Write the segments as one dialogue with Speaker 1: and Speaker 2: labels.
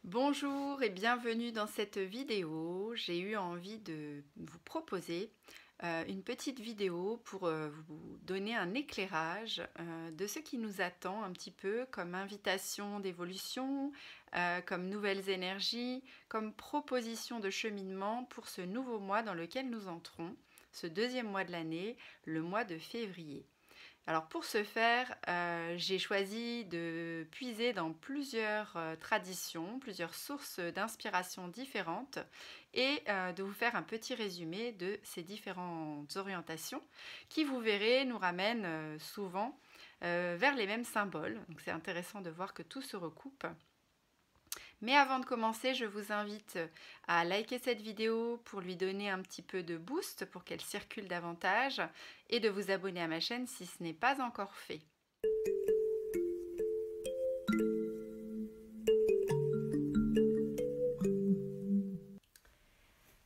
Speaker 1: Bonjour et bienvenue dans cette vidéo. J'ai eu envie de vous proposer une petite vidéo pour vous donner un éclairage de ce qui nous attend un petit peu comme invitation d'évolution, comme nouvelles énergies, comme proposition de cheminement pour ce nouveau mois dans lequel nous entrons, ce deuxième mois de l'année, le mois de février. Alors pour ce faire, j'ai choisi de puiser dans plusieurs traditions, plusieurs sources d'inspiration différentes et de vous faire un petit résumé de ces différentes orientations qui, vous verrez, nous ramènent souvent vers les mêmes symboles. Donc c'est intéressant de voir que tout se recoupe. Mais avant de commencer, je vous invite à liker cette vidéo pour lui donner un petit peu de boost pour qu'elle circule davantage et de vous abonner à ma chaîne si ce n'est pas encore fait.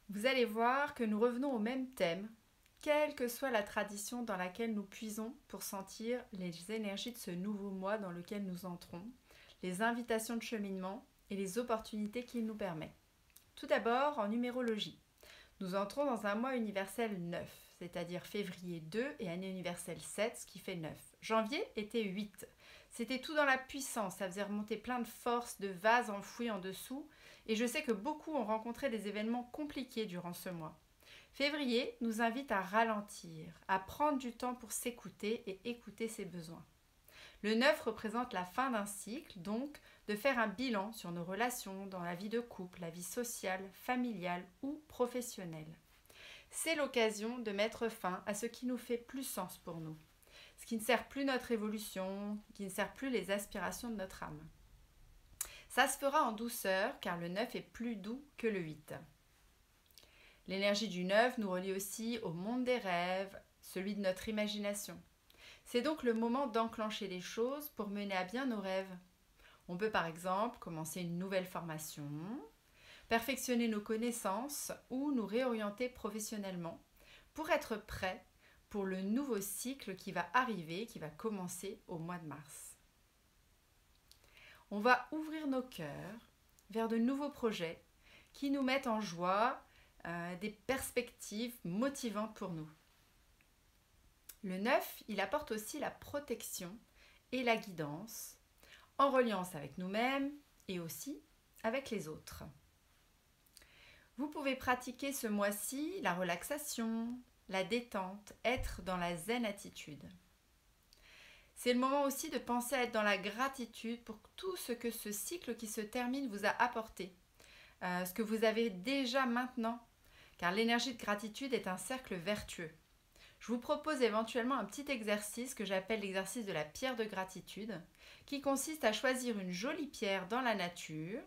Speaker 1: Vous allez voir que nous revenons au même thème, quelle que soit la tradition dans laquelle nous puisons pour sentir les énergies de ce nouveau mois dans lequel nous entrons, les invitations de cheminement et les opportunités qu'il nous permet. Tout d'abord, en numérologie. Nous entrons dans un mois universel 9, c'est-à-dire février 2 et année universelle 7, ce qui fait 9. Janvier était 8. C'était tout dans la puissance, ça faisait remonter plein de forces, de vases enfouis en dessous, et je sais que beaucoup ont rencontré des événements compliqués durant ce mois. Février nous invite à ralentir, à prendre du temps pour s'écouter et écouter ses besoins. Le 9 représente la fin d'un cycle, donc de faire un bilan sur nos relations dans la vie de couple, la vie sociale, familiale ou professionnelle. C'est l'occasion de mettre fin à ce qui nous fait plus sens pour nous, ce qui ne sert plus notre évolution, qui ne sert plus les aspirations de notre âme. Ça se fera en douceur car le 9 est plus doux que le 8. L'énergie du 9 nous relie aussi au monde des rêves, celui de notre imagination. C'est donc le moment d'enclencher les choses pour mener à bien nos rêves. On peut par exemple commencer une nouvelle formation, perfectionner nos connaissances ou nous réorienter professionnellement pour être prêt pour le nouveau cycle qui va arriver, qui va commencer au mois de mars. On va ouvrir nos cœurs vers de nouveaux projets qui nous mettent en joie, des perspectives motivantes pour nous. Le 9, il apporte aussi la protection et la guidance, en reliance avec nous-mêmes et aussi avec les autres. Vous pouvez pratiquer ce mois-ci la relaxation, la détente, être dans la zen attitude. C'est le moment aussi de penser à être dans la gratitude pour tout ce que ce cycle qui se termine vous a apporté, ce que vous avez déjà maintenant, car l'énergie de gratitude est un cercle vertueux. Je vous propose éventuellement un petit exercice que j'appelle l'exercice de la pierre de gratitude, qui consiste à choisir une jolie pierre dans la nature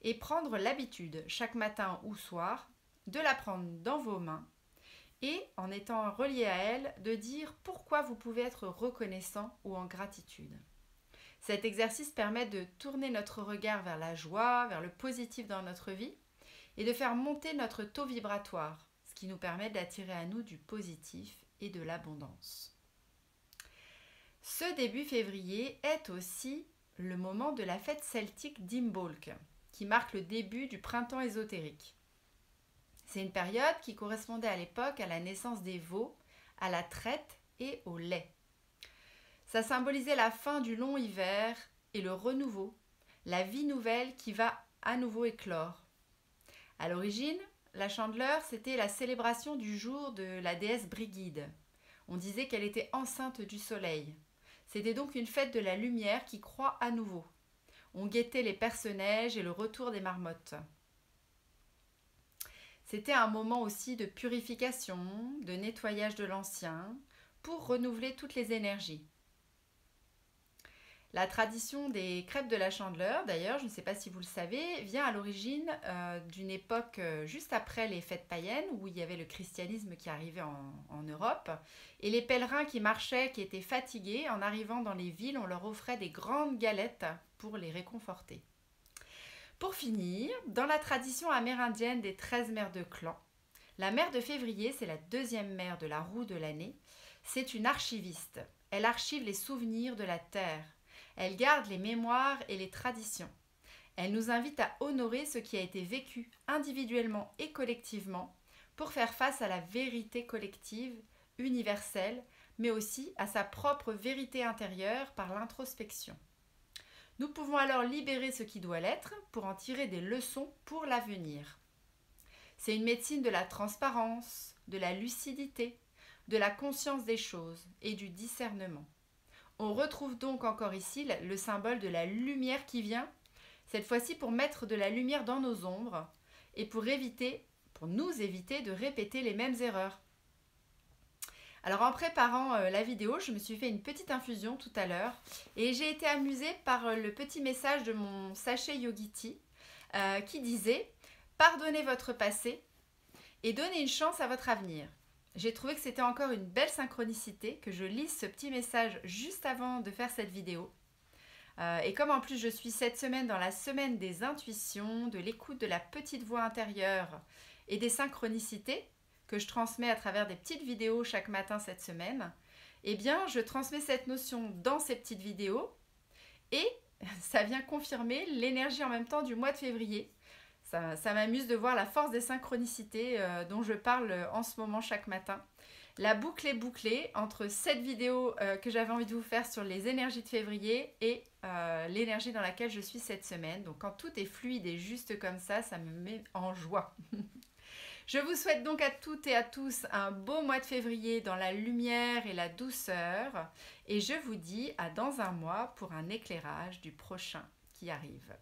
Speaker 1: et prendre l'habitude, chaque matin ou soir, de la prendre dans vos mains et, en étant relié à elle, de dire pourquoi vous pouvez être reconnaissant ou en gratitude. Cet exercice permet de tourner notre regard vers la joie, vers le positif dans notre vie et de faire monter notre taux vibratoire, ce qui nous permet d'attirer à nous du positif et de l'abondance. Ce début février est aussi le moment de la fête celtique d'Imbolc, qui marque le début du printemps ésotérique. C'est une période qui correspondait à l'époque à la naissance des veaux, à la traite et au lait. Ça symbolisait la fin du long hiver et le renouveau, la vie nouvelle qui va à nouveau éclore. À l'origine, la Chandeleur, c'était la célébration du jour de la déesse Brigide. On disait qu'elle était enceinte du soleil. C'était donc une fête de la lumière qui croît à nouveau. On guettait les perce-neige et le retour des marmottes. C'était un moment aussi de purification, de nettoyage de l'ancien, pour renouveler toutes les énergies. La tradition des crêpes de la Chandeleur, d'ailleurs, je ne sais pas si vous le savez, vient à l'origine d'une époque juste après les fêtes païennes où il y avait le christianisme qui arrivait en Europe. Et les pèlerins qui marchaient, qui étaient fatigués, en arrivant dans les villes, on leur offrait des grandes galettes pour les réconforter. Pour finir, dans la tradition amérindienne des 13 mères de clan, la mère de février, c'est la deuxième mère de la roue de l'année, c'est une archiviste. Elle archive les souvenirs de la terre. Elle garde les mémoires et les traditions. Elle nous invite à honorer ce qui a été vécu individuellement et collectivement pour faire face à la vérité collective, universelle, mais aussi à sa propre vérité intérieure par l'introspection. Nous pouvons alors libérer ce qui doit l'être pour en tirer des leçons pour l'avenir. C'est une médecine de la transparence, de la lucidité, de la conscience des choses et du discernement. On retrouve donc encore ici le symbole de la lumière qui vient, cette fois-ci pour mettre de la lumière dans nos ombres et pour nous éviter de répéter les mêmes erreurs. Alors en préparant la vidéo, je me suis fait une petite infusion tout à l'heure et j'ai été amusée par le petit message de mon sachet Yogiti qui disait « Pardonnez votre passé et donnez une chance à votre avenir ». J'ai trouvé que c'était encore une belle synchronicité que je lise ce petit message juste avant de faire cette vidéo. Et comme en plus je suis cette semaine dans la semaine des intuitions, de l'écoute de la petite voix intérieure et des synchronicités, que je transmets à travers des petites vidéos chaque matin cette semaine, eh bien, je transmets cette notion dans ces petites vidéos et ça vient confirmer l'énergie en même temps du mois de février. Ça m'amuse de voir la force des synchronicités dont je parle en ce moment chaque matin. La boucle est bouclée entre cette vidéo que j'avais envie de vous faire sur les énergies de février et l'énergie dans laquelle je suis cette semaine. Donc quand tout est fluide et juste comme ça me met en joie. Je vous souhaite donc à toutes et à tous un beau mois de février dans la lumière et la douceur et je vous dis à dans un mois pour un éclairage du prochain qui arrive.